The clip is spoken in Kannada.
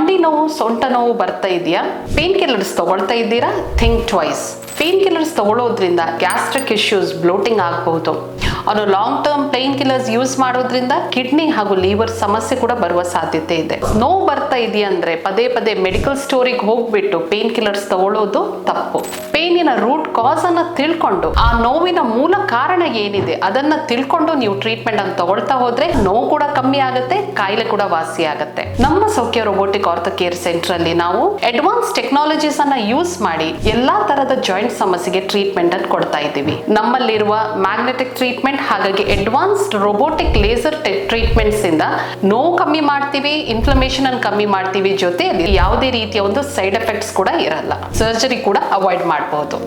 ಮಂಡಿ ನೋವು, ಸೊಂಟ ನೋವು ಬರ್ತಾ ಇದೆಯಾ? ಪೇನ್ ಕಿಲ್ಲರ್ಸ್ ತಗೊಳ್ತಾ ಇದ್ದೀರಾ? Think twice. ಪೇನ್ ಕಿಲ್ಲರ್ಸ್ ತಗೊಳ್ಳೋದ್ರಿಂದ ಗ್ಯಾಸ್ಟ್ರಿಕ್ ಇಶ್ಯೂಸ್, ಬ್ಲೋಟಿಂಗ್ ಆಗಬಹುದು. ಅವನು long term painkillers use ಮಾಡೋದ್ರಿಂದ ಕಿಡ್ನಿ ಹಾಗೂ ಲಿವರ್ ಸಮಸ್ಯೆ ಕೂಡ ಬರುವ ಸಾಧ್ಯತೆ ಇದೆ. ನೋವು ಬರ್ತಾ ಇದೆಯಾ ಅಂದ್ರೆ ಪದೇ ಪದೇ ಮೆಡಿಕಲ್ ಸ್ಟೋರಿಗೆ ಹೋಗ್ಬಿಟ್ಟು ಪೇನ್ ಕಿಲ್ಲರ್ಸ್ ತಗೊಳ್ಳೋದು ತಪ್ಪು. ಪೇನಿನ ರೂಟ್ ಕಾಸ್ ಅನ್ನ ತಿಳ್ಕೊಂಡು, ಆ ನೋವಿನ ಮೂಲ ಕಾರಣ ಏನಿದೆ ಅದನ್ನ ತಿಳ್ಕೊಂಡು ನೀವು ಟ್ರೀಟ್ಮೆಂಟ್ ಅನ್ನು ತಗೊಳ್ತಾ ಹೋದ್ರೆ ನೋವು ಕೂಡ ಕಮ್ಮಿ ಆಗುತ್ತೆ, ಕಾಯಿಲೆ ಕೂಡ ವಾಸಿ ಆಗುತ್ತೆ. ನಮ್ಮ ಸೌಖ್ಯ ರೋಬೋಟಿಕ್ ಆರ್ಥೋ ಕೇರ್ ಸೆಂಟರ್ ಅಲ್ಲಿ ನಾವು ಅಡ್ವಾನ್ಸ್ ಟೆಕ್ನಾಲಜೀಸ್ ಅನ್ನ ಯೂಸ್ ಮಾಡಿ ಎಲ್ಲಾ ತರದ ಜಾಯಿಂಟ್ ಸಮಸ್ಯೆಗೆ ಟ್ರೀಟ್ಮೆಂಟ್ ಅನ್ನು ಕೊಡ್ತಾ ಇದ್ದೀವಿ. ನಮ್ಮಲ್ಲಿರುವ ಮ್ಯಾಗ್ನೆಟಿಕ್ ಟ್ರೀಟ್ಮೆಂಟ್, ಹಾಗಾಗಿ ಅಡ್ವಾನ್ಸ್ಡ್ ರೋಬೋಟಿಕ್ ಲೇಸರ್ ಟ್ರೀಟ್ಮೆಂಟ್ಸ್ ಇಂದ ನೋವು ಕಮ್ಮಿ ಮಾಡ್ತೀವಿ, ಇನ್ಫ್ಲಮೇಷನ್ ಅನ್ನು ಕಮ್ಮಿ ಮಾಡ್ತೀವಿ, ಜೊತೆಯಲ್ಲಿ ಯಾವುದೇ ರೀತಿಯ ಒಂದು ಸೈಡ್ ಎಫೆಕ್ಟ್ಸ್ ಕೂಡ ಇರಲ್ಲ. ಸರ್ಜರಿ ಕೂಡ ಅವಾಯ್ಡ್ ಮಾಡಬಹುದು.